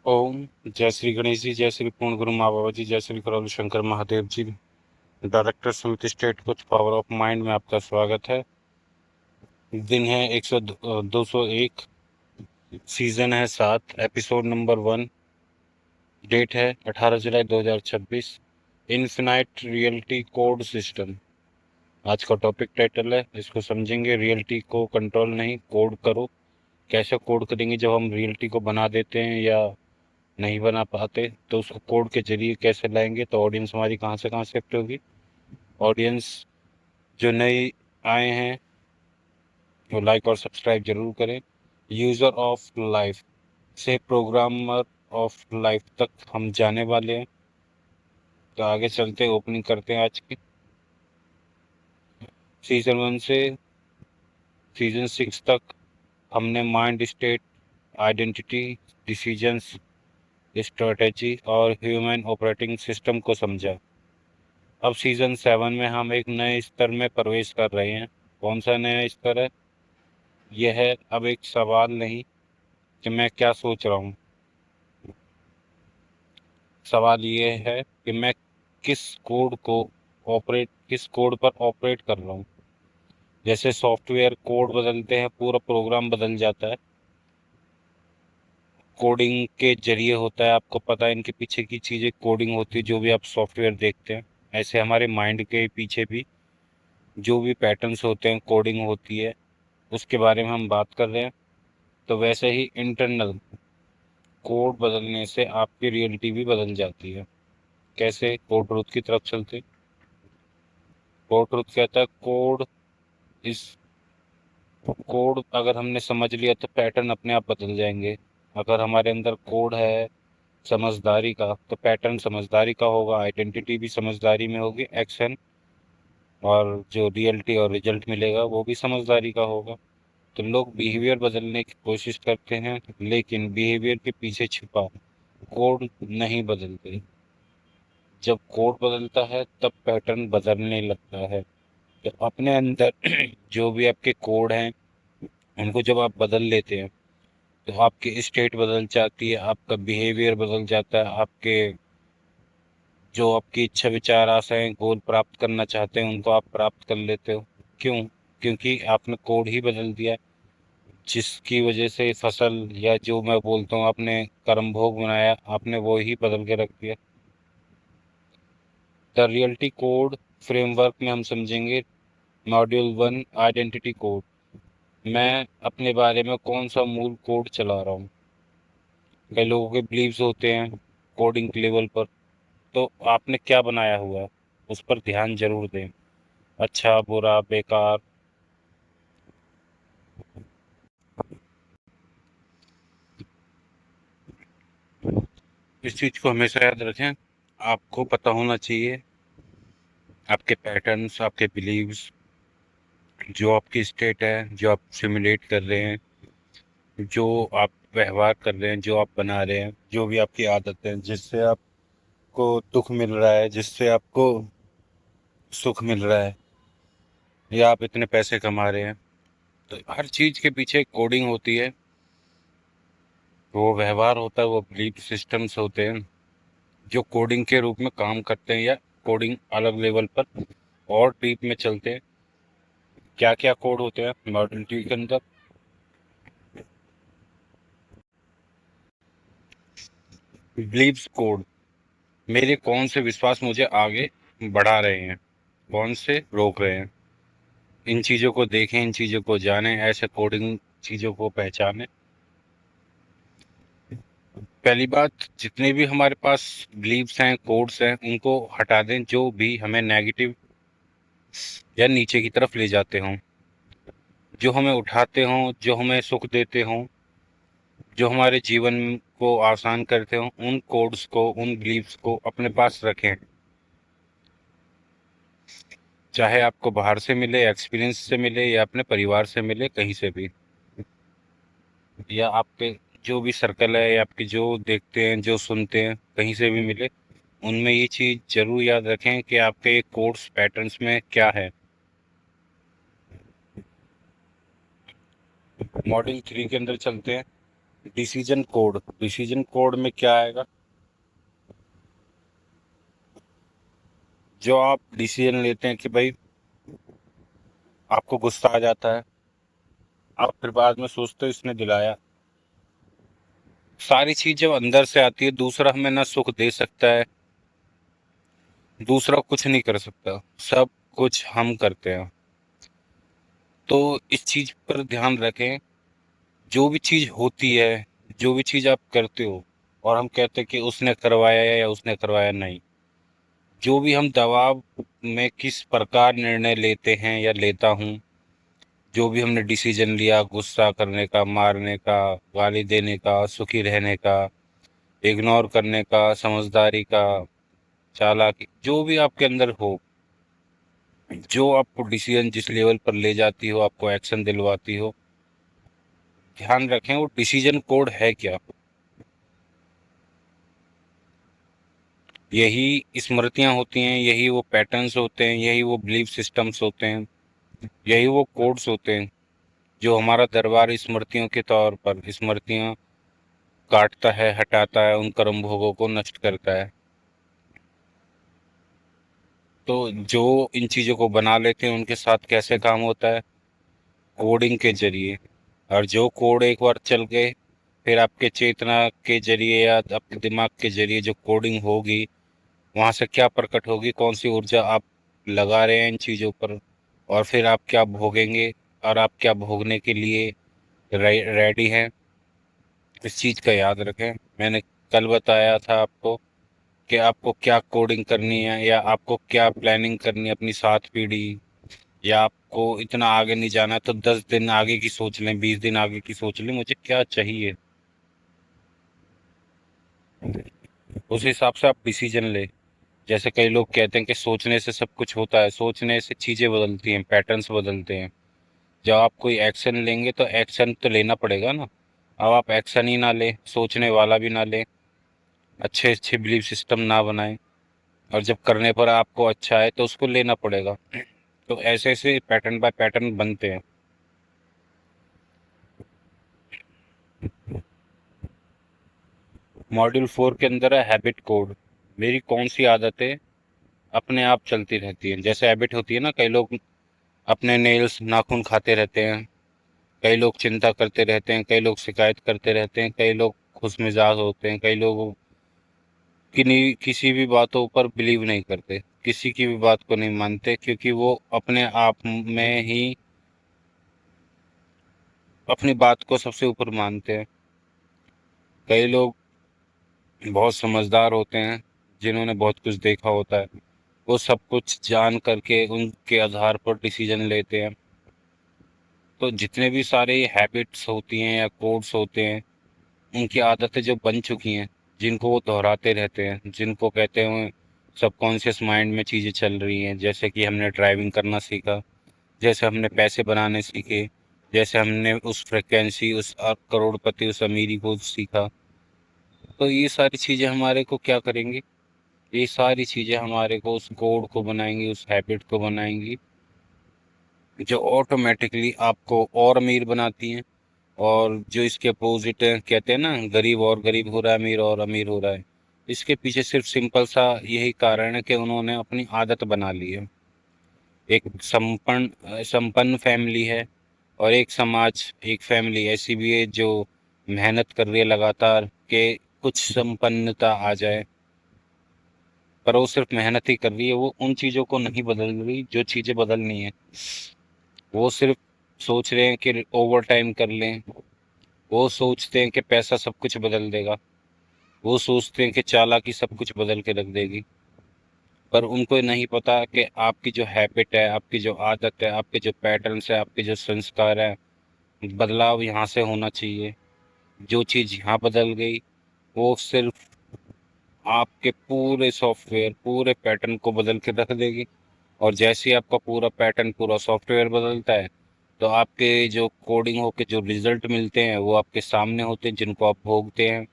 ओम। जय श्री गणेश जी, जय श्री पूर्ण गुरु माँ बाबा जी, जय श्री करौली शंकर महादेव जी। डायरेक्टर समिति स्टेट कुछ पावर ऑफ माइंड में आपका स्वागत है। दिन है 201, सीजन है 7, एपिसोड नंबर 1। डेट है 18 जुलाई 2026। इन्फिनाइट रियलिटी कोड सिस्टम आज का टॉपिक टाइटल है। इसको समझेंगे। रियलिटी को कंट्रोल नहीं, कोड करो। कैसे कोड करेंगे? जब हम रियलिटी को बना देते हैं या नहीं बना पाते तो उसको कोड के जरिए कैसे लाएंगे, तो ऑडियंस हमारी कहाँ से शिफ्ट होगी। ऑडियंस जो नए आए हैं वो लाइक और सब्सक्राइब जरूर करें। यूज़र ऑफ लाइफ से प्रोग्रामर ऑफ लाइफ तक हम जाने वाले हैं। तो आगे चलते हैं, ओपनिंग करते हैं आज की। सीजन 1 से सीजन 6 तक हमने mind state, identity, decisions, strategy और ह्यूमन ऑपरेटिंग सिस्टम को समझा। अब सीजन 7 में हम एक नए स्तर में प्रवेश कर रहे हैं। कौन सा नया स्तर है? यह है अब एक सवाल नहीं कि मैं क्या सोच रहा हूँ। सवाल ये है कि मैं किस कोड पर ऑपरेट कर रहा हूँ। जैसे सॉफ्टवेयर कोड बदलते हैं, पूरा प्रोग्राम बदल जाता है। कोडिंग के जरिए होता है, आपको पता है इनके पीछे की चीज़ें कोडिंग होती है जो भी आप सॉफ्टवेयर देखते हैं। ऐसे हमारे माइंड के पीछे भी जो भी पैटर्न्स होते हैं कोडिंग होती है, उसके बारे में हम बात कर रहे हैं। तो वैसे ही इंटरनल कोड बदलने से आपकी रियलिटी भी बदल जाती है। कैसे? कोड ट्रुथ की तरफ चलते। कोड ट्रुथ कहता है इस कोड अगर हमने समझ लिया तो पैटर्न अपने आप बदल जाएंगे। अगर हमारे अंदर कोड है समझदारी का तो पैटर्न समझदारी का होगा, आइडेंटिटी भी समझदारी में होगी, एक्शन और जो रियलिटी और रिजल्ट मिलेगा वो भी समझदारी का होगा। तो लोग बिहेवियर बदलने की कोशिश करते हैं लेकिन बिहेवियर के पीछे छिपा कोड नहीं बदलते। जब कोड बदलता है तब पैटर्न बदलने लगता है। तो अपने अंदर जो भी आपके कोड हैं उनको जब आप बदल लेते हैं तो आपकी स्टेट बदल जाती है, आपका बिहेवियर बदल जाता है। आपके जो आपकी इच्छा, विचार, आशाएं, गोल प्राप्त करना चाहते हैं उनको आप प्राप्त कर लेते हो। क्यों? क्योंकि आपने कोड ही बदल दिया है। जिसकी वजह से फसल या जो मैं बोलता हूँ आपने कर्म भोग बनाया, आपने वो ही बदल के रख दिया। द रियलिटी कोड फ्रेमवर्क में हम समझेंगे। Module 1, identity code. मैं अपने बारे में कौन सा मूल कोड चला रहा हूँ। कई लोगों के बिलीव्स होते हैं कोडिंग के लेवल पर, तो आपने क्या बनाया हुआ है उस पर ध्यान जरूर दें। अच्छा, बुरा, बेकार। इस चीज को हमेशा याद रखें। आपको पता होना चाहिए आपके पैटर्न्स, आपके बिलीव्स, जो आपकी स्टेट है, जो आप सिमुलेट कर रहे हैं, जो आप व्यवहार कर रहे हैं, जो आप बना रहे हैं, जो भी आपकी आदत है, जिससे आपको दुख मिल रहा है, जिससे आपको सुख मिल रहा है, या आप इतने पैसे कमा रहे हैं। तो हर चीज के पीछे एक कोडिंग होती है। वो व्यवहार होता है, वो बिलीफ सिस्टम्स होते हैं जो कोडिंग के रूप में काम करते हैं, या कोडिंग अलग लेवल पर और डीप में चलते हैं। क्या क्या कोड होते हैं मॉडलिटी के अंदर? Believes code. मेरे कौन से विश्वास मुझे आगे बढ़ा रहे हैं, कौन से रोक रहे हैं। इन चीज़ों को देखें, इन चीज़ों को जानें, ऐसे कोडिंग चीज़ों को पहचानें। पहली बात, जितने भी हमारे पास बिलीव्स हैं, कोड्स हैं, उनको हटा दें जो भी हमें नेगेटिव या नीचे की तरफ ले जाते हों, जो हमें उठाते हों, जो हमें सुख देते हों, जो हमारे जीवन को आसान करते हों। उन कोड्स को, उन बिलीव्स को अपने पास रखें। चाहे आपको बाहर से मिले, एक्सपीरियंस से मिले, या अपने परिवार से मिले, कहीं से भी, या आपके जो भी सर्कल है, या आपके जो देखते हैं, जो सुनते हैं, कहीं से भी मिले, उनमें ये चीज़ जरूर याद रखें कि आपके कोड्स पैटर्न्स में क्या है। मॉड्यूल 3 के अंदर चलते हैं। डिसीजन कोड में क्या आएगा? जो आप डिसीजन लेते हैं कि भाई आपको गुस्सा आ जाता है, आप फिर बाद में सोचते हो इसने दिलाया। सारी चीज जब अंदर से आती है, दूसरा हमें ना सुख दे सकता है, दूसरा कुछ नहीं कर सकता, सब कुछ हम करते हैं। तो इस चीज पर ध्यान रखें, जो भी चीज होती है, जो भी चीज आप करते हो, और हम कहते हैं कि उसने करवाया या उसने करवाया, नहीं। जो भी हम दबाव में किस प्रकार निर्णय लेते हैं या लेता हूँ, जो भी हमने डिसीजन लिया, गुस्सा करने का, मारने का, गाली देने का, सुखी रहने का, इग्नोर करने का, समझदारी का, चालाकी, जो भी आपके अंदर हो, जो आपको डिसीजन जिस लेवल पर ले जाती हो, आपको एक्शन दिलवाती हो, ध्यान रखें वो डिसीजन कोड है क्या। यही स्मृतियां होती हैं, यही वो पैटर्न्स होते हैं, यही वो बिलीफ सिस्टम्स होते हैं, यही वो कोड्स होते हैं जो हमारा दरबार स्मृतियों के तौर पर स्मृतियां काटता है, हटाता है, उन कर्म भोगों को नष्ट करता है। तो जो इन चीज़ों को बना लेते हैं उनके साथ कैसे काम होता है? कोडिंग के जरिए। और जो कोड एक बार चल गए, फिर आपके चेतना के जरिए या आपके दिमाग के जरिए जो कोडिंग होगी, वहाँ से क्या प्रकट होगी, कौन सी ऊर्जा आप लगा रहे हैं इन चीज़ों पर, और फिर आप क्या भोगेंगे, और आप क्या भोगने के लिए रेडी हैं, इस चीज़ का याद रखें। मैंने कल बताया था आपको कि आपको क्या कोडिंग करनी है, या आपको क्या प्लानिंग करनी है अपनी 7 पीढ़ी, या आपको इतना आगे नहीं जाना है तो 10 दिन आगे की सोच लें, 20 दिन आगे की सोच लें, मुझे क्या चाहिए, उस हिसाब से आप डिसीजन ले। जैसे कई लोग कहते हैं कि सोचने से सब कुछ होता है, सोचने से चीज़ें बदलती हैं, पैटर्न्स बदलते हैं। जब आप कोई एक्शन लेंगे तो एक्शन तो लेना पड़ेगा ना। अब आप एक्शन ही ना लें, सोचने वाला भी ना लें, अच्छे अच्छे बिलीफ सिस्टम ना बनाएं, और जब करने पर आपको अच्छा है तो उसको लेना पड़ेगा। तो ऐसे ऐसे पैटर्न बाय पैटर्न बनते हैं। मॉड्यूल 4 के अंदर है हैबिट कोड। मेरी कौन सी आदतें अपने आप चलती रहती हैं। जैसे हैबिट होती है ना, कई लोग अपने नेल्स नाखून खाते रहते हैं, कई लोग चिंता करते रहते हैं, कई लोग शिकायत करते रहते हैं, कई लोग खुशमिजाज होते हैं, कई लोग किसी भी बातों पर बिलीव नहीं करते, किसी की भी बात को नहीं मानते, क्योंकि वो अपने आप में ही अपनी बात को सबसे ऊपर मानते हैं। कई लोग बहुत समझदार होते हैं, जिन्होंने बहुत कुछ देखा होता है, वो सब कुछ जान करके उनके आधार पर डिसीजन लेते हैं। तो जितने भी सारे हैबिट्स होती हैं या कोड्स होते हैं, उनकी आदतें जो बन चुकी हैं, जिनको वो दोहराते रहते हैं, जिनको कहते हैं सबकॉन्शियस माइंड में चीज़ें चल रही हैं। जैसे कि हमने ड्राइविंग करना सीखा, जैसे हमने पैसे बनाने सीखे, जैसे हमने उस फ्रिक्वेंसी, उस करोड़पति, उस अमीरी को सीखा। तो ये सारी चीज़ें हमारे को क्या करेंगी, ये सारी चीज़ें हमारे को उस कोड को बनाएंगी, उस हैबिट को बनाएंगी, जो ऑटोमेटिकली आपको और अमीर बनाती हैं। और जो इसके अपोजिट है, कहते हैं ना, गरीब और गरीब हो रहा है, अमीर और अमीर हो रहा है, इसके पीछे सिर्फ सिंपल सा यही कारण है कि उन्होंने अपनी आदत बना ली है। एक संपन्न संपन्न फैमिली है, और एक समाज, एक फैमिली ऐसी भी है जो मेहनत कर रही है लगातार कि कुछ संपन्नता आ जाए, पर वो सिर्फ मेहनत ही कर रही है, वो उन चीज़ों को नहीं बदल रही जो चीज़ें बदलनी है। वो सिर्फ सोच रहे हैं कि ओवर टाइम कर लें, वो सोचते हैं कि पैसा सब कुछ बदल देगा, वो सोचते हैं कि चालाकी सब कुछ बदल के रख देगी, पर उनको नहीं पता कि आपकी जो हैबिट है, आपकी जो आदत है, आपके जो पैटर्न्स है, आपके जो संस्कार है, बदलाव यहाँ से होना चाहिए। जो चीज़ यहाँ बदल गई, वो सिर्फ आपके पूरे सॉफ्टवेयर, पूरे पैटर्न को बदल के रख देगी। और जैसे ही आपका पूरा पैटर्न, पूरा सॉफ्टवेयर बदलता है, तो आपके जो कोडिंग हो के जो रिजल्ट मिलते हैं वो आपके सामने होते हैं, जिनको आप भोगते हैं,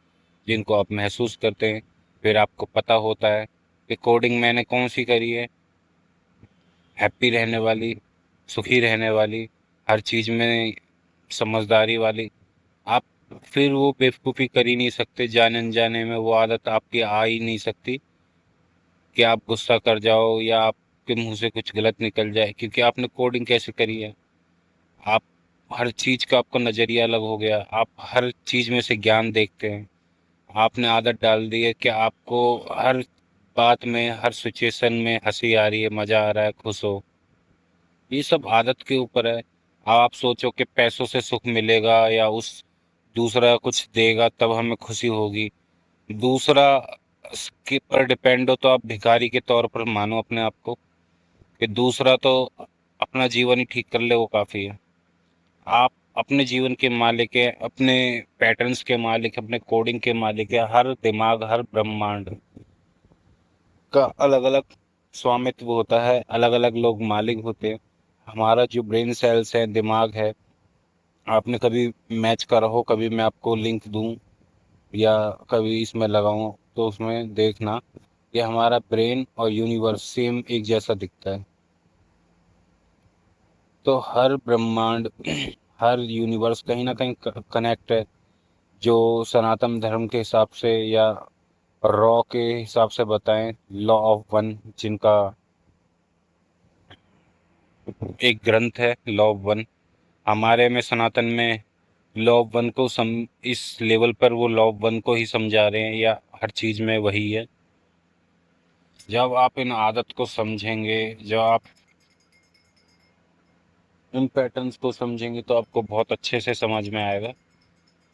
जिनको आप महसूस करते हैं। फिर आपको पता होता है कि कोडिंग मैंने कौन सी करी है, हैप्पी रहने वाली, सुखी रहने वाली, हर चीज़ में समझदारी वाली। आप फिर वो बेवकूफ़ी कर ही नहीं सकते, जाने अनजाने में वो आदत आपकी आ ही नहीं सकती कि आप गुस्सा कर जाओ या आपके मुंह से कुछ गलत निकल जाए, क्योंकि आपने कोडिंग कैसे करी है। आप हर चीज़ का आपका नज़रिया अलग हो गया, आप हर चीज़ में से ज्ञान देखते हैं। आपने आदत डाल दी है कि आपको हर बात में, हर सिचुएशन में हंसी आ रही है, मज़ा आ रहा है, खुश हो। ये सब आदत के ऊपर है। आप सोचो कि पैसों से सुख मिलेगा या उस दूसरा कुछ देगा तब हमें खुशी होगी, दूसरा के पर डिपेंड हो तो आप भिखारी के तौर पर मानो अपने आप को, कि दूसरा तो अपना जीवन ही ठीक कर ले वो काफ़ी है। आप अपने जीवन के मालिक हैं, अपने पैटर्न्स के मालिक, अपने कोडिंग के मालिक हैं। हर दिमाग, हर ब्रह्मांड का अलग अलग स्वामित्व होता है, अलग अलग लोग मालिक होते हैं। हमारा जो ब्रेन सेल्स है, दिमाग है, आपने कभी मैच करा हो, कभी मैं आपको लिंक दूं या कभी इसमें लगाऊं तो उसमें देखना, ये हमारा ब्रेन और यूनिवर्स सेम एक जैसा दिखता है। तो हर ब्रह्मांड हर यूनिवर्स कहीं ना कहीं कनेक्ट है। जो सनातन धर्म के हिसाब से या रॉ के हिसाब से बताएं, लॉ ऑफ वन जिनका एक ग्रंथ है, लॉ ऑफ वन। हमारे में सनातन में लॉ ऑफ वन को सम इस लेवल पर वो लॉ ऑफ वन को ही समझा रहे हैं या हर चीज़ में वही है। जब आप इन आदत को समझेंगे, जब आप इन पैटर्न्स को समझेंगे तो आपको बहुत अच्छे से समझ में आएगा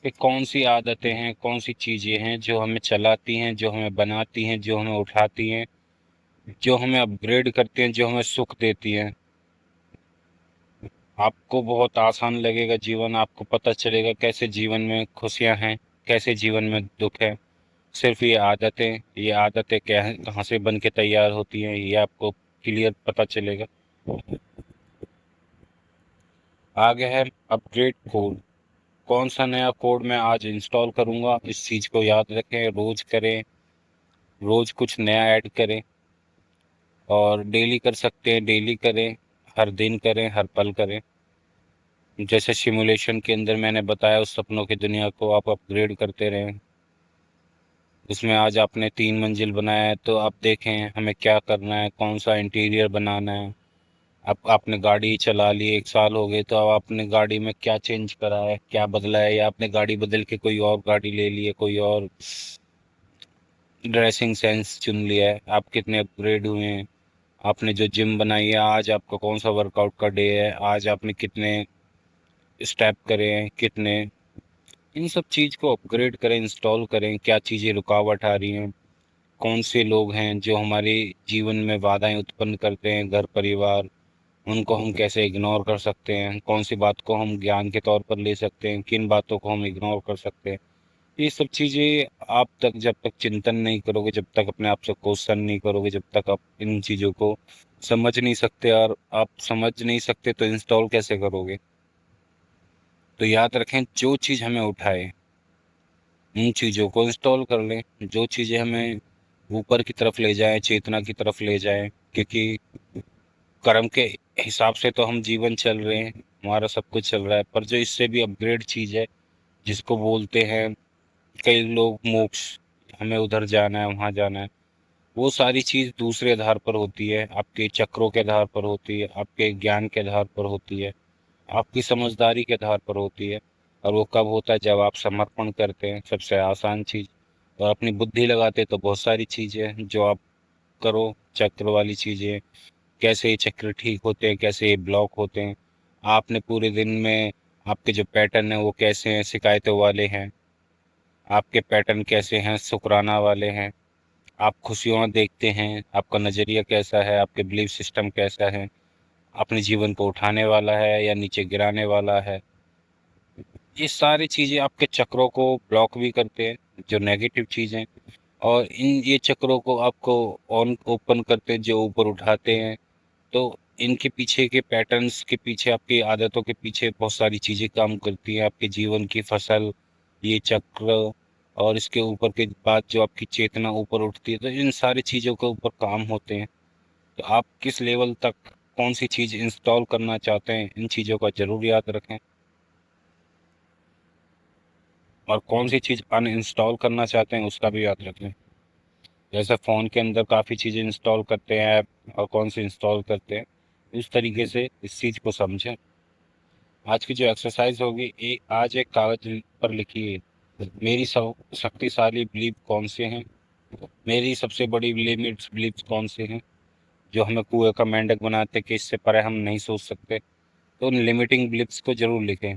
कि कौन सी आदतें हैं, कौन सी चीज़ें हैं जो हमें चलाती हैं, जो हमें बनाती हैं, जो हमें उठाती हैं, जो हमें अपग्रेड करती हैं, जो हमें सुख देती हैं। आपको बहुत आसान लगेगा जीवन, आपको पता चलेगा कैसे जीवन में खुशियां हैं, कैसे जीवन में दुख है। सिर्फ ये आदतें क्या हैं, कहाँ से बन के तैयार होती हैं, ये आपको क्लियर पता चलेगा। आगे है अपग्रेड कोड। कौन सा नया कोड मैं आज इंस्टॉल करूंगा, इस चीज़ को याद रखें, रोज करें, रोज कुछ नया ऐड करें। और डेली कर सकते हैं, डेली करें, हर दिन करें, हर पल करें। जैसे सिमुलेशन के अंदर मैंने बताया, उस सपनों की दुनिया को आप अपग्रेड करते रहें। उसमें आज आपने 3 मंजिल बनाया है तो आप देखें हमें क्या करना है, कौन सा इंटीरियर बनाना है। अब आपने गाड़ी चला ली, 1 साल हो गए, तो अब आपने गाड़ी में क्या चेंज करा है, क्या बदला है, या आपने गाड़ी बदल के कोई और गाड़ी ले ली है, कोई और ड्रेसिंग सेंस चुन लिया है, आप कितने अपग्रेड हुए हैं। आपने जो जिम बनाई है, आज आपका कौन सा वर्कआउट का डे है, आज आपने कितने स्टेप करे हैं, कितने। इन सब चीज़ को अपग्रेड करें, इंस्टॉल करें, क्या चीज़ें रुकावट आ रही हैं, कौन से लोग हैं जो हमारे जीवन में बाधाएं उत्पन्न करते हैं, घर परिवार, उनको हम कैसे इग्नोर कर सकते हैं, कौन सी बात को हम ज्ञान के तौर पर ले सकते हैं, किन बातों को हम इग्नोर कर सकते हैं। ये सब चीज़ें आप तक जब तक चिंतन नहीं करोगे, जब तक अपने आप से क्वेश्चन नहीं करोगे, जब तक आप इन चीज़ों को समझ नहीं सकते, और आप समझ नहीं सकते तो इंस्टॉल कैसे करोगे। तो याद रखें, जो चीज़ हमें उठाए उन चीज़ों को इंस्टॉल कर लें, जो चीज़ें हमें ऊपर की तरफ ले जाएं, चेतना की तरफ ले जाएं। क्योंकि कर्म के हिसाब से तो हम जीवन चल रहे हैं, हमारा सब कुछ चल रहा है, पर जो इससे भी अपग्रेड चीज़ है, जिसको बोलते हैं कई लोग मोक्ष, हमें उधर जाना है, वहाँ जाना है, वो सारी चीज़ दूसरे आधार पर होती है, आपके चक्रों के आधार पर होती है, आपके ज्ञान के आधार पर होती है, आपकी समझदारी के आधार पर होती है। और वो कब होता है, जब आप समर्पण करते हैं, सबसे आसान चीज़। और अपनी बुद्धि लगाते हैं तो बहुत सारी चीज़ें हैं जो आप करो, चक्र वाली चीज़ें, कैसे ये चक्र ठीक होते हैं, कैसे ये ब्लॉक होते हैं। आपने पूरे दिन में आपके जो पैटर्न है वो कैसे हैं, शिकायतों वाले हैं, आपके पैटर्न कैसे हैं, शुक्राना वाले हैं, आप खुशियाँ देखते हैं, आपका नज़रिया कैसा है, आपके बिलीफ सिस्टम कैसा है, अपने जीवन को उठाने वाला है या नीचे गिराने वाला है। ये सारी चीज़ें आपके चक्रों को ब्लॉक भी करते हैं, जो नेगेटिव चीज़ें। और इन ये चक्रों को आपको ऑन ओपन करते हैं, जो ऊपर उठाते हैं। तो इनके पीछे के पैटर्न्स के पीछे, आपकी आदतों के पीछे बहुत सारी चीज़ें काम करती हैं, आपके जीवन की फसल, ये चक्र। और इसके ऊपर के बाद जो आपकी चेतना ऊपर उठती है, तो इन सारी चीज़ों के ऊपर काम होते हैं। तो आप किस लेवल तक कौन सी चीज़ इंस्टॉल करना चाहते हैं, इन चीज़ों का ज़रूर याद रखें। और कौन सी चीज़ अनइंस्टॉल करना चाहते हैं उसका भी याद रख लें। जैसे फ़ोन के अंदर काफ़ी चीज़ें इंस्टॉल करते हैं ऐप, और कौन सी इंस्टॉल करते हैं, इस तरीके से इस चीज़ को समझें। आज की जो एक्सरसाइज होगी, आज एक कागज पर लिखिए, मेरी सब शक्तिशाली बिलीफ कौन से हैं, मेरी सबसे बड़ी लिमिट्स बिलीफ कौन से हैं जो हमें कुएं का मेंढक बनाते हैं कि इससे परे हम नहीं सोच सकते। तो उन लिमिटिंग बिलीफ्स को जरूर लिखें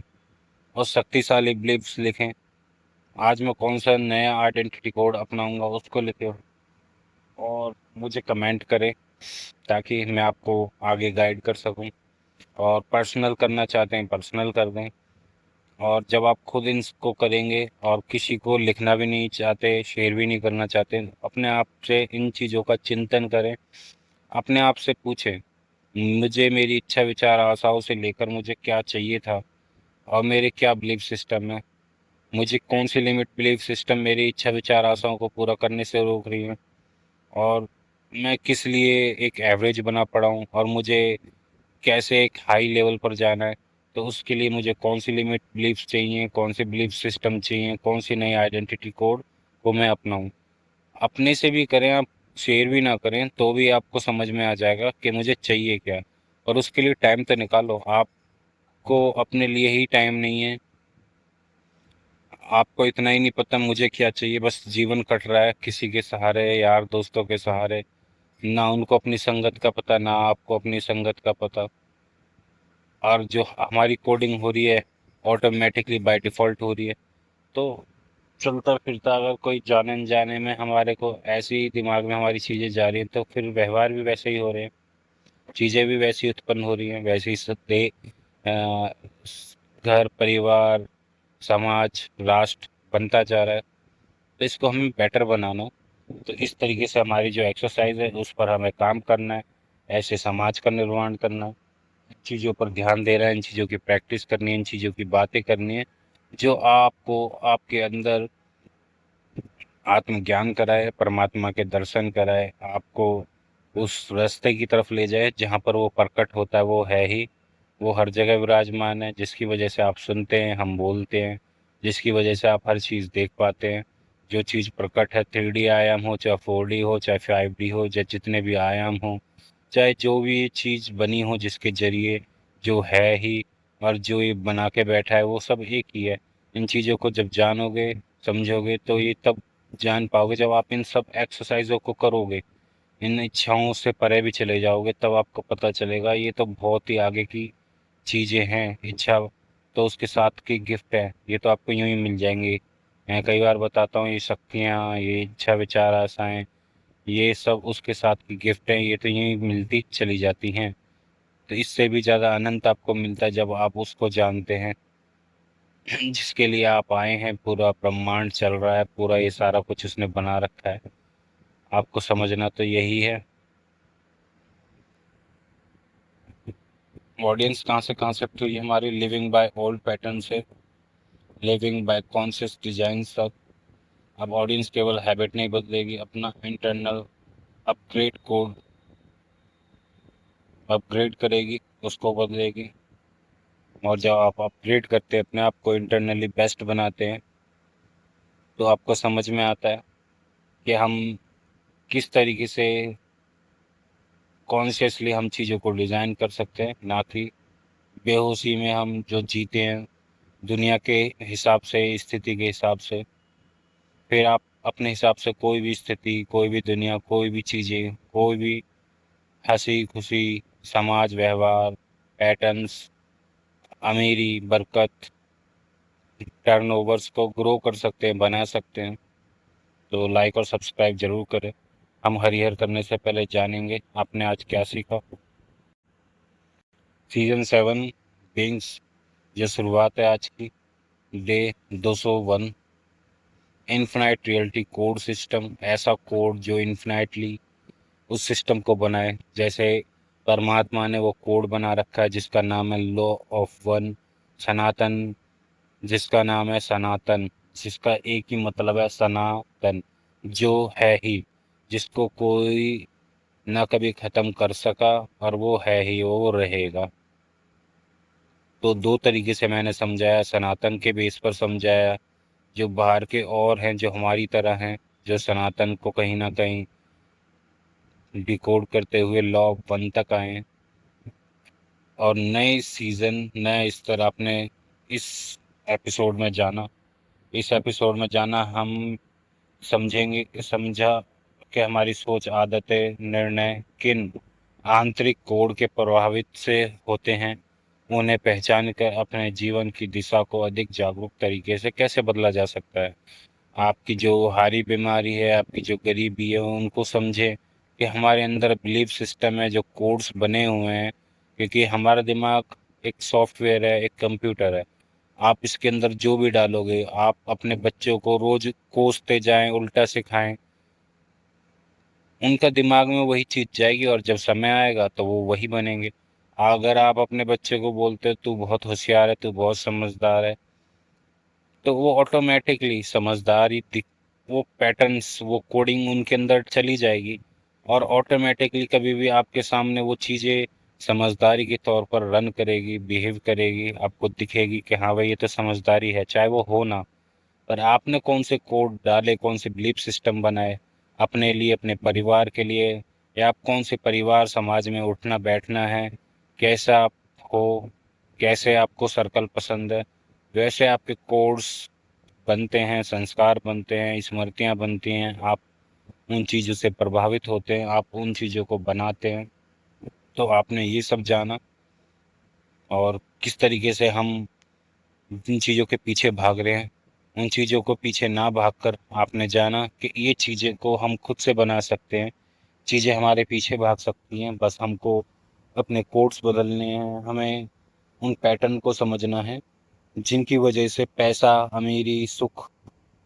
और शक्तिशाली बिलीफ्स लिखें। आज मैं कौन सा नया आइडेंटिटी कोड अपनाऊंगा उसको लिखें और मुझे कमेंट करें ताकि मैं आपको आगे गाइड कर सकूं। और पर्सनल करना चाहते हैं पर्सनल कर दें। और जब आप खुद इसको करेंगे और किसी को लिखना भी नहीं चाहते, शेयर भी नहीं करना चाहते, अपने आप से इन चीज़ों का चिंतन करें। अपने आप से पूछें, मुझे मेरी इच्छा विचार आशाओं से लेकर मुझे क्या चाहिए था और मेरे क्या बिलीफ सिस्टम है। मुझे कौन सी लिमिट बिलीफ सिस्टम मेरी इच्छा विचार आशाओं को पूरा करने से रोक रही है, और मैं किस लिए एक एवरेज बना पड़ा हूँ, और मुझे कैसे एक हाई लेवल पर जाना है। तो उसके लिए मुझे कौन सी लिमिट बिलीफ चाहिए, कौन से बिलीफ सिस्टम चाहिए, कौन सी नई आइडेंटिटी कोड को मैं अपनाऊं। अपने से भी करें आप, शेयर भी ना करें तो भी आपको समझ में आ जाएगा कि मुझे चाहिए क्या। और उसके लिए टाइम तो निकालो। आपको अपने लिए ही टाइम नहीं है। आपको इतना ही नहीं पता मुझे क्या चाहिए, बस जीवन कट रहा है किसी के सहारे, यार दोस्तों के सहारे। ना उनको अपनी संगत का पता, ना आपको अपनी संगत का पता। और जो हमारी कोडिंग हो रही है ऑटोमेटिकली बाय डिफ़ॉल्ट हो रही है। तो चलता फिरता अगर कोई जाने अनजाने में हमारे को ऐसे ही दिमाग में हमारी चीज़ें जा रही हैं तो फिर व्यवहार भी वैसे ही हो रहे हैं, चीज़ें भी वैसी उत्पन्न हो रही हैं, वैसे ही सब घर परिवार समाज राष्ट्र बनता जा रहा है। तो इसको हमें बेटर बनाना। तो इस तरीके से हमारी जो एक्सरसाइज है उस पर हमें काम करना है। ऐसे समाज का निर्माण करना है, चीज़ों पर ध्यान दे रहा है, इन चीज़ों की प्रैक्टिस करनी है, इन चीज़ों की बातें करनी है जो आपको आपके अंदर आत्मज्ञान कराए, परमात्मा के दर्शन कराए, आपको उस रास्ते की तरफ ले जाए जहाँ पर वो प्रकट होता है। वो है ही, वो हर जगह विराजमान है, जिसकी वजह से आप सुनते हैं, हम बोलते हैं, जिसकी वजह से आप हर चीज़ देख पाते हैं। जो चीज़ प्रकट है, 3D आयाम हो, चाहे 4D हो, चाहे 5D हो, चाहे जितने भी आयाम हो, चाहे जो भी चीज़ बनी हो जिसके जरिए, जो है ही और जो ये बना के बैठा है वो सब एक ही है। इन चीज़ों को जब जानोगे समझोगे तो ये तब जान पाओगे जब आप इन सब एक्सरसाइजों को करोगे, इन इच्छाओं से परे भी चले जाओगे, तब आपको पता चलेगा ये तो बहुत ही आगे की चीज़ें हैं। इच्छा तो उसके साथ की गिफ्ट है, ये तो आपको यूं ही मिल जाएंगी। मैं कई बार बताता हूँ, ये शक्तियाँ, ये इच्छा विचार आशाएं, ये सब उसके साथ की गिफ्ट हैं, ये तो यूं ही मिलती चली जाती हैं। तो इससे भी ज़्यादा आनंद आपको मिलता है जब आप उसको जानते हैं जिसके लिए आप आए हैं। पूरा ब्रह्मांड चल रहा है, पूरा ये सारा कुछ उसने बना रखा है। आपको समझना तो यही है। ऑडियंस कहाँ से कहाँ शिफ्ट हुई है हमारी, लिविंग बाय ओल्ड पैटर्न से लिविंग बाय कॉन्शियस डिजाइन तक। अब ऑडियंस केवल हैबिट नहीं बदलेगी, अपना इंटरनल अपग्रेड कोड अपग्रेड करेगी, उसको बदलेगी। और जब आप अपग्रेड करते हैं, अपने आप को इंटरनली बेस्ट बनाते हैं, तो आपको समझ में आता है कि हम किस तरीके से कॉन्शियसली हम चीज़ों को डिज़ाइन कर सकते हैं, ना कि बेहोशी में हम जो जीते हैं दुनिया के हिसाब से, स्थिति के हिसाब से। फिर आप अपने हिसाब से कोई भी स्थिति, कोई भी दुनिया, कोई भी चीज़ें, कोई भी हंसी खुशी, समाज व्यवहार, पैटर्न्स, अमीरी बरकत, टर्नओवर्स को ग्रो कर सकते हैं, बना सकते हैं। तो लाइक और सब्सक्राइब जरूर करें। हम हरिहर करने से पहले जानेंगे आपने आज क्या सीखा। सीजन 7 बींग्स, ये शुरुआत है आज की। Day 201। Infinite reality code system, ऐसा कोड जो इन्फिनाइटली उस सिस्टम को बनाए। जैसे परमात्मा ने वो कोड बना रखा है जिसका नाम है लॉ ऑफ वन, सनातन, जिसका नाम है सनातन, जिसका एक ही मतलब है सनातन, जो है ही, जिसको कोई ना कभी खत्म कर सका, और वो है ही, वो रहेगा। तो दो तरीके से मैंने समझाया, सनातन के बेस पर समझाया, जो बाहर के और हैं, जो हमारी तरह हैं, जो सनातन को कहीं ना कहीं डिकोड करते हुए लॉ वन तक आए हैं। और नए सीजन, नया स्तर आपने इस एपिसोड में जाना। इस एपिसोड में जाना हम समझेंगे, समझा कि हमारी सोच, आदतें, निर्णय किन आंतरिक कोड के प्रभावित से होते हैं। उन्हें पहचान कर अपने जीवन की दिशा को अधिक जागरूक तरीके से कैसे बदला जा सकता है। आपकी जो हारी बीमारी है, आपकी जो गरीबी है, उनको समझे कि हमारे अंदर बिलीफ सिस्टम है, जो कोड्स बने हुए हैं। क्योंकि हमारा दिमाग एक सॉफ्टवेयर है, एक कंप्यूटर है। आप इसके अंदर जो भी डालोगे, आप अपने बच्चों को रोज कोसते जाएं, उल्टा सिखाएं, उनका दिमाग में वही चीज जाएगी और जब समय आएगा तो वो वही बनेंगे। अगर आप अपने बच्चे को बोलते हो तू बहुत होशियार है, तू बहुत समझदार है, तो वो ऑटोमेटिकली समझदारी वो पैटर्न्स, वो कोडिंग उनके अंदर चली जाएगी। और ऑटोमेटिकली कभी भी आपके सामने वो चीज़ें समझदारी के तौर पर रन करेगी, बिहेव करेगी, आपको दिखेगी कि हाँ भाई ये तो समझदारी है, चाहे वो हो ना। पर आपने कौन से कोड डाले, कौन से बिलीफ सिस्टम बनाए अपने लिए, अपने परिवार के लिए, या आप कौन से परिवार समाज में उठना बैठना है, कैसा आप हो, कैसे आपको सर्कल पसंद है, वैसे आपके कोड्स बनते हैं, संस्कार बनते हैं, स्मृतियाँ बनती हैं। आप उन चीज़ों से प्रभावित होते हैं, आप उन चीज़ों को बनाते हैं। तो आपने ये सब जाना, और किस तरीके से हम जिन चीज़ों के पीछे भाग रहे हैं, उन चीज़ों को पीछे ना भागकर आपने जाना कि ये चीज़ें को हम खुद से बना सकते हैं। चीज़ें हमारे पीछे भाग सकती हैं, बस हमको अपने कोड्स बदलने हैं, हमें उन पैटर्न को समझना है जिनकी वजह से पैसा, अमीरी, सुख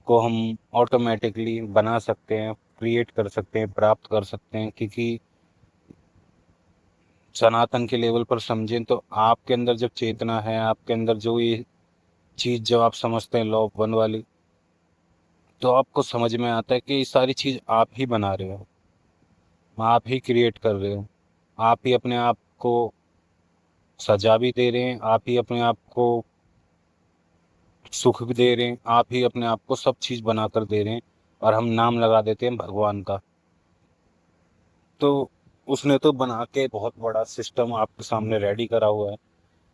को हम ऑटोमेटिकली बना सकते हैं, क्रिएट कर सकते हैं, प्राप्त कर सकते हैं। क्योंकि सनातन के लेवल पर समझें तो आपके अंदर जब चेतना है, आपके अंदर जो ये चीज़ जो आप समझते हैं लॉ ऑफ वन वाली, तो आपको समझ में आता है कि ये सारी चीज़ आप ही बना रहे हो, आप ही क्रिएट कर रहे हो। आप ही अपने आप को सजा भी दे रहे हैं, आप ही अपने आप को सुख भी दे रहे हैं, आप ही अपने आप को सब चीज़ बनाकर दे रहे हैं। और हम नाम लगा देते हैं भगवान का। तो उसने तो बना के बहुत बड़ा सिस्टम आपके सामने रेडी करा हुआ है।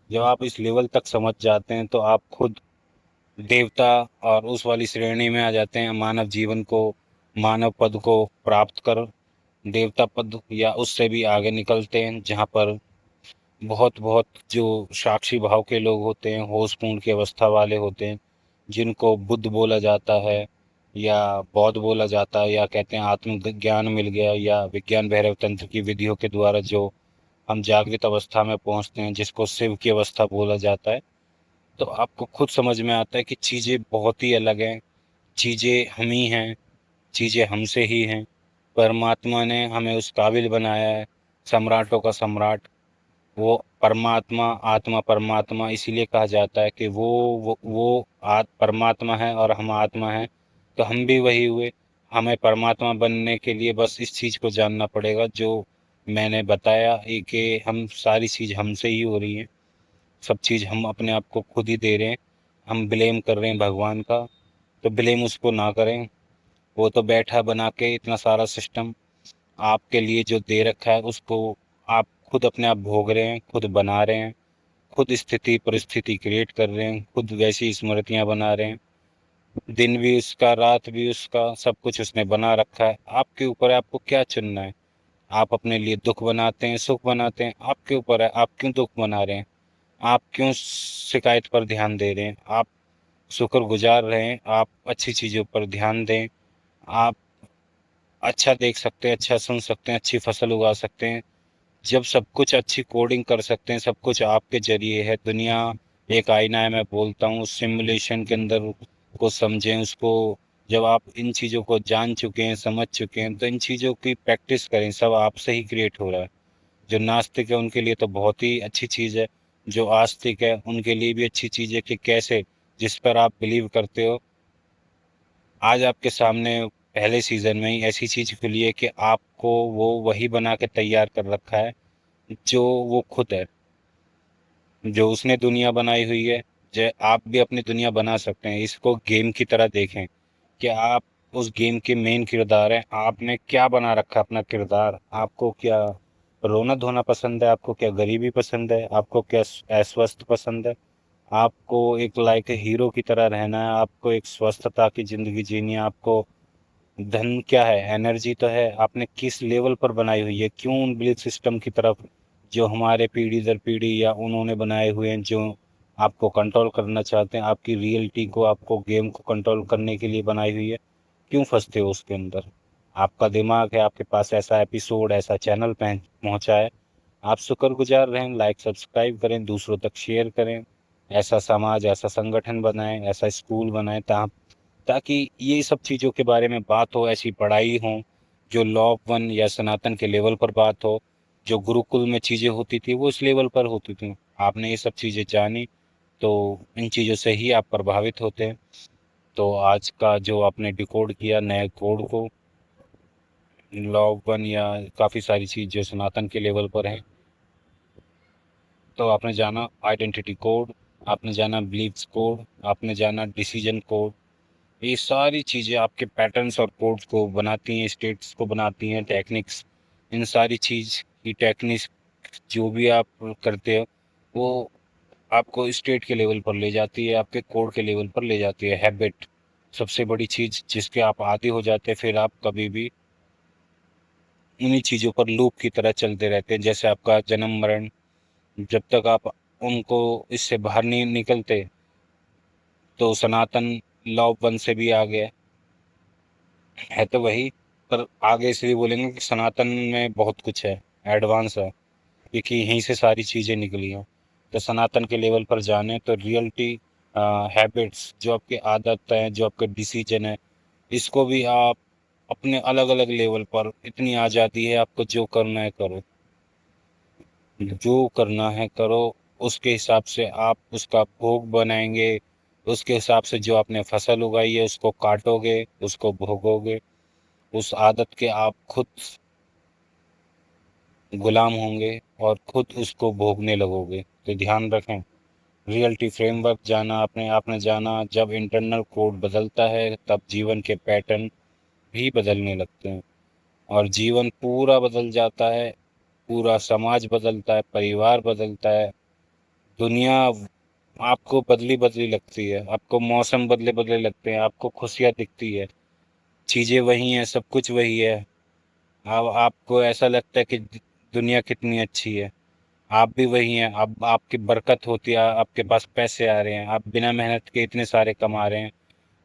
जब आप इस लेवल तक समझ जाते हैं तो आप खुद देवता और उस वाली श्रेणी में आ जाते हैं। मानव जीवन को, मानव पद को प्राप्त कर देवता पद या उससे भी आगे निकलते हैं, जहाँ पर बहुत बहुत जो साक्षी भाव के लोग होते हैं, होशपूर्ण की अवस्था वाले होते हैं, जिनको बुद्ध बोला जाता है या बौद्ध बोला जाता है, या कहते हैं आत्म ज्ञान मिल गया, या विज्ञान भैरव तंत्र की विधियों के द्वारा जो हम जागृत अवस्था में पहुंचते हैं, जिसको शिव की अवस्था बोला जाता है। तो आपको खुद समझ में आता है कि चीज़ें बहुत ही अलग हैं, चीज़ें हम ही हैं, चीज़ें हमसे ही हैं। परमात्मा ने हमें उस काबिल बनाया है, सम्राटों का सम्राट। वो परमात्मा, आत्मा परमात्मा इसीलिए कहा जाता है कि वो परमात्मा है और हम आत्मा हैं। तो हम भी वही हुए। हमें परमात्मा बनने के लिए बस इस चीज़ को जानना पड़ेगा जो मैंने बताया, ये कि हम सारी चीज़ हमसे ही हो रही है, सब चीज़ हम अपने आप को खुद ही दे रहे हैं। हम ब्लेम कर रहे हैं भगवान का, तो ब्लेम उसको ना करें। वो तो बैठा बना के इतना सारा सिस्टम आपके लिए जो दे रखा है, उसको आप खुद अपने आप भोग रहे हैं, खुद बना रहे हैं, खुद स्थिति परिस्थिति क्रिएट कर रहे हैं, खुद वैसी स्मृतियां बना रहे हैं। दिन भी उसका, रात भी उसका, सब कुछ उसने बना रखा है। आपके ऊपर है आपको क्या चुनना है। आप अपने लिए दुख बनाते हैं, सुख बनाते हैं, आपके ऊपर है आप क्यों दुख बना रहे हैं, आप क्यों शिकायत पर ध्यान दे रहे हैं। आप शुक्रगुजार रहें, आप अच्छी चीज़ों पर ध्यान दें। आप अच्छा देख सकते हैं, अच्छा सुन सकते हैं, अच्छी फसल उगा सकते हैं। जब सब कुछ अच्छी कोडिंग कर सकते हैं, सब कुछ आपके जरिए है। दुनिया एक आईना है, मैं बोलता हूँ, उस सिमुलेशन के अंदर को समझें उसको। जब आप इन चीज़ों को जान चुके हैं, समझ चुके हैं, तो इन चीज़ों की प्रैक्टिस करें, सब आपसे ही क्रिएट हो रहा है। जो नास्तिक है उनके लिए तो बहुत ही अच्छी चीज़ है, जो आस्तिक है उनके लिए भी अच्छी चीज़ है कि कैसे जिस पर आप बिलीव करते हो। आज आपके सामने पहले सीजन में ही ऐसी चीज खुली है कि आपको वो वही बना के तैयार कर रखा है जो वो खुद है, जो उसने दुनिया बनाई हुई है, जो आप भी अपनी दुनिया बना सकते हैं। इसको गेम की तरह देखें कि आप उस गेम के मेन किरदार हैं। आपने क्या बना रखा है अपना किरदार? आपको क्या रोना धोना पसंद है? आपको क्या गरीबी पसंद है? आपको क्या अस्वस्थ पसंद है? आपको एक लाइक हीरो की तरह रहना है? आपको एक स्वस्थता की जिंदगी जीनी है? आपको धन क्या है, एनर्जी तो है, आपने किस लेवल पर बनाई हुई है? क्यों उन बिलीफ सिस्टम की तरफ जो हमारे पीढ़ी दर पीढ़ी या उन्होंने बनाए हुए हैं, जो आपको कंट्रोल करना चाहते हैं, आपकी रियलिटी को, आपको गेम को कंट्रोल करने के लिए बनाई हुई है, क्यों फंसते हो उसके अंदर? आपका दिमाग है, आपके पास ऐसा एपिसोड, ऐसा चैनल पहुंचा है, आप शुक्रगुजार रहें, लाइक सब्सक्राइब करें, दूसरों तक शेयर करें, ऐसा समाज, ऐसा संगठन बनाएं, ऐसा स्कूल बनाएं ताकि ये सब चीज़ों के बारे में बात हो, ऐसी पढ़ाई हो जो लॉ वन या सनातन के लेवल पर बात हो। जो गुरुकुल में चीज़ें होती थी वो इस लेवल पर होती थी। आपने ये सब चीज़ें जानी तो इन चीज़ों से ही आप प्रभावित होते हैं। तो आज का जो आपने डिकोड किया नए कोड को, लॉ वन या काफ़ी सारी चीज़ जो सनातन के लेवल पर है, तो आपने जाना आइडेंटिटी कोड, आपने जाना बिलीव्स कोड, आपने जाना डिसीजन कोड। ये सारी चीज़ें आपके पैटर्न्स और कोड्स को बनाती हैं, स्टेट्स को बनाती हैं, टेक्निक्स। इन सारी चीज़ की टेक्निक्स जो भी आप करते हो वो आपको स्टेट के लेवल पर ले जाती है, आपके कोड के लेवल पर ले जाती है। हैबिट सबसे बड़ी चीज़ जिसके आप आदी हो जाते हैं, फिर आप कभी भी उन्हीं चीज़ों पर लूप की तरह चलते रहते हैं। जैसे आपका जन्म मरण, जब तक आप उनको इससे बाहर नहीं निकलते तो सनातन लॉ वन से भी आगे है तो वही, पर आगे इसलिए बोलेंगे कि सनातन में बहुत कुछ है, एडवांस है, क्योंकि यहीं से सारी चीज़ें निकली हैं। तो सनातन के लेवल पर जाने तो रियलिटी, हैबिट्स, जो आपकी आदत है, जो आपका डिसीजन है, इसको भी आप अपने अलग अलग लेवल पर, इतनी आज़ादी है, आपको जो करना है करो, जो करना है करो। उसके हिसाब से आप उसका भोग बनाएंगे, उसके हिसाब से जो आपने फसल उगाई है उसको काटोगे, उसको भोगोगे। उस आदत के आप खुद गुलाम होंगे और खुद उसको भोगने लगोगे। तो ध्यान रखें, रियलिटी फ्रेमवर्क जाना, आपने जाना, जब इंटरनल कोड बदलता है तब जीवन के पैटर्न भी बदलने लगते हैं और जीवन पूरा बदल जाता है। पूरा समाज बदलता है, परिवार बदलता है, दुनिया आपको बदली बदली लगती है, आपको मौसम बदले बदले लगते हैं, आपको खुशियाँ दिखती है, चीज़ें वही हैं, सब कुछ वही है। अब आपको ऐसा लगता है कि दुनिया कितनी अच्छी है, आप भी वही हैं। अब आपकी बरकत होती है, आपके पास पैसे आ रहे हैं, आप बिना मेहनत के इतने सारे कमा रहे हैं,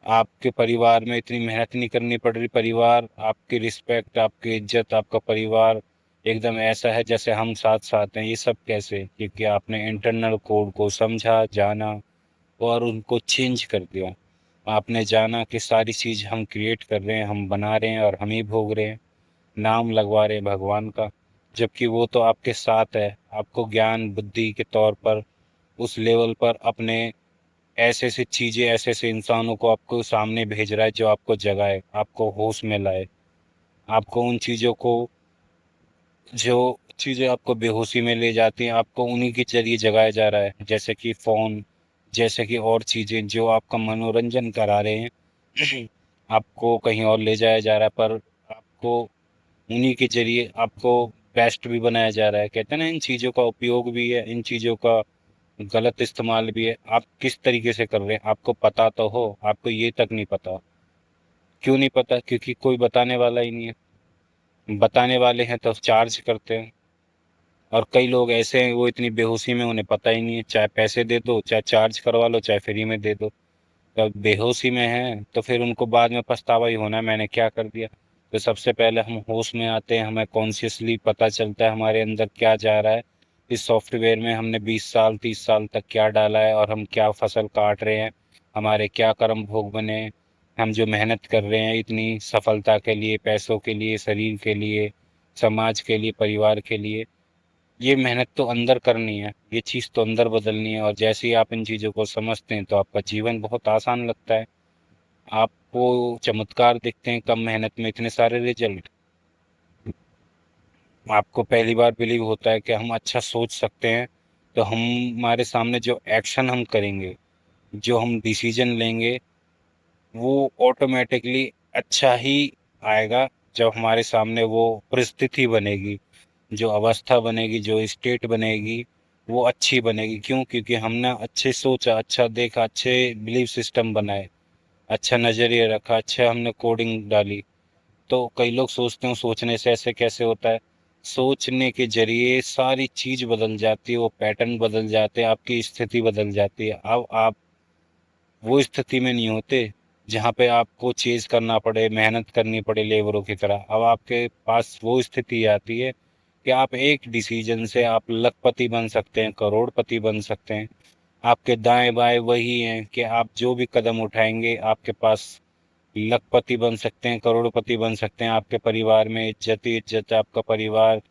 आपके परिवार में इतनी मेहनत नहीं करनी पड़ रही, परिवार आपकी रिस्पेक्ट, आपकी इज्जत, आपका परिवार एकदम ऐसा है जैसे हम साथ साथ हैं। ये सब कैसे? क्योंकि आपने इंटरनल कोड को समझा, जाना और उनको चेंज कर दिया। आपने जाना कि सारी चीज़ हम क्रिएट कर रहे हैं, हम बना रहे हैं और हम ही भोग रहे हैं, नाम लगवा रहे हैं भगवान का, जबकि वो तो आपके साथ है। आपको ज्ञान बुद्धि के तौर पर उस लेवल पर अपने ऐसे ऐसे चीज़ें, ऐसे ऐसे इंसानों को आपको सामने भेज रहा है जो आपको जगाए, आपको होश में लाए, आपको उन चीज़ों को, जो चीज़ें आपको बेहोशी में ले जाती हैं, आपको उन्हीं के जरिए जगाया जा रहा है। जैसे कि फ़ोन, जैसे कि और चीज़ें जो आपका मनोरंजन करा रहे हैं, आपको कहीं और ले जाया जा रहा है, पर आपको उन्हीं के जरिए आपको बेस्ट भी बनाया जा रहा है। कहते हैं ना, इन चीज़ों का उपयोग भी है, इन चीज़ों का गलत इस्तेमाल भी है। आप किस तरीके से कर रहे हैं आपको पता तो हो, आपको ये तक नहीं पता। क्यों नहीं पता? क्योंकि कोई बताने वाला ही नहीं है। बताने वाले हैं तो चार्ज करते हैं, और कई लोग ऐसे हैं वो इतनी बेहोशी में उन्हें पता ही नहीं है, चाहे पैसे दे दो, चाहे चार्ज करवा लो, चाहे फ्री में दे दो। तो बेहोशी में है तो फिर उनको बाद में पछतावा ही होना है, मैंने क्या कर दिया। तो सबसे पहले हम होश में आते हैं, हमें कॉन्शियसली पता चलता है हमारे अंदर क्या जा रहा है, इस सॉफ्टवेयर में हमने 20 साल 30 साल तक क्या डाला है और हम क्या फसल काट रहे हैं, हमारे क्या कर्म भोग बने हैं। हम जो मेहनत कर रहे हैं इतनी सफलता के लिए, पैसों के लिए, शरीर के लिए, समाज के लिए, परिवार के लिए, ये मेहनत तो अंदर करनी है, ये चीज़ तो अंदर बदलनी है। और जैसे ही आप इन चीज़ों को समझते हैं तो आपका जीवन बहुत आसान लगता है। आपको चमत्कार दिखते हैं, कम मेहनत में इतने सारे रिजल्ट। आपको पहली बार बिलीव होता है कि हम अच्छा सोच सकते हैं, तो हम, हमारे सामने जो एक्शन हम करेंगे जो हम डिसीजन लेंगे वो ऑटोमेटिकली अच्छा ही आएगा। जब हमारे सामने वो परिस्थिति बनेगी, जो अवस्था बनेगी, जो स्टेट बनेगी, वो अच्छी बनेगी। क्यों? क्योंकि हमने अच्छे सोचा, अच्छा देखा, अच्छे बिलीफ सिस्टम बनाए, अच्छा नजरिया रखा, अच्छा हमने कोडिंग डाली। तो कई लोग सोचते हैं सोचने से ऐसे कैसे होता है। सोचने के जरिए सारी चीज बदल जाती है, वो पैटर्न बदल जाते हैं, आपकी स्थिति बदल जाती है। अब आप वो स्थिति में नहीं होते जहाँ पे आपको चेज करना पड़े, मेहनत करनी पड़े लेबरों की तरह। अब आपके पास वो स्थिति आती है कि आप एक डिसीजन से आप लखपति बन सकते हैं, करोड़पति बन सकते हैं। आपके दाएं बाएं वही हैं कि आप जो भी कदम उठाएंगे आपके पास लखपति बन सकते हैं, करोड़पति बन सकते हैं। आपके परिवार में इज्जत ही इज्जत है। आपका परिवार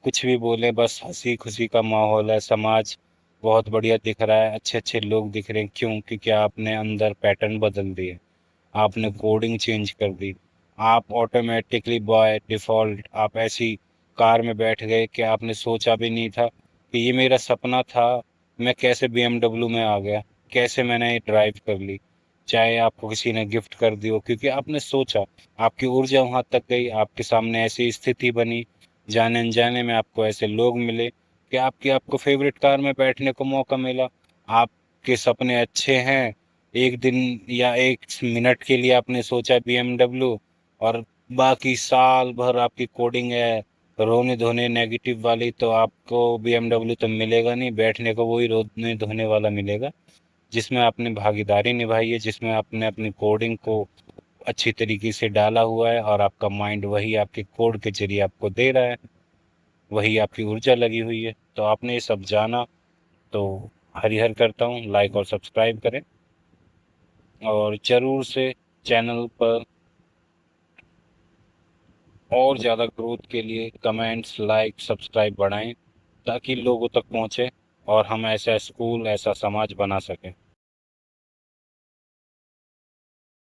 कुछ भी बोले बस हंसी खुशी का माहौल है। समाज बहुत बढ़िया दिख रहा है, अच्छे अच्छे लोग दिख रहे हैं। क्यों? क्योंकि आपने अंदर पैटर्न बदल दिए, आपने कोडिंग चेंज कर दी। आप ऑटोमेटिकली बाय डिफॉल्ट आप ऐसी कार में बैठ गए कि आपने सोचा भी नहीं था कि ये मेरा सपना था। मैं कैसे बीएमडब्ल्यू में आ गया, कैसे मैंने ये ड्राइव कर ली। चाहे आपको किसी ने गिफ्ट कर दी हो, क्योंकि आपने सोचा, आपकी ऊर्जा वहां तक गई, आपके सामने ऐसी स्थिति बनी, जाने अनजाने में आपको ऐसे लोग मिले कि आपको फेवरेट कार में बैठने को मौका मिला। आपके सपने अच्छे हैं, एक दिन या एक मिनट के लिए आपने सोचा बीएमडब्ल्यू, और बाकी साल भर आपकी कोडिंग है रोने धोने नेगेटिव वाली, तो आपको बीएमडब्ल्यू तो मिलेगा नहीं। बैठने को वही रोने धोने वाला मिलेगा जिसमें आपने भागीदारी निभाई है, जिसमें आपने अपनी कोडिंग को अच्छी तरीके से डाला हुआ है, और आपका माइंड वही आपके कोड के जरिए आपको दे रहा है, वही आपकी ऊर्जा लगी हुई है। तो आपने ये सब जाना, तो हरिहर करता हूँ, लाइक और सब्सक्राइब करें, और ज़रूर से चैनल पर और ज़्यादा ग्रोथ के लिए कमेंट्स, लाइक, सब्सक्राइब बढ़ाएं ताकि लोगों तक पहुँचे और हम ऐसा स्कूल, ऐसा समाज बना सकें।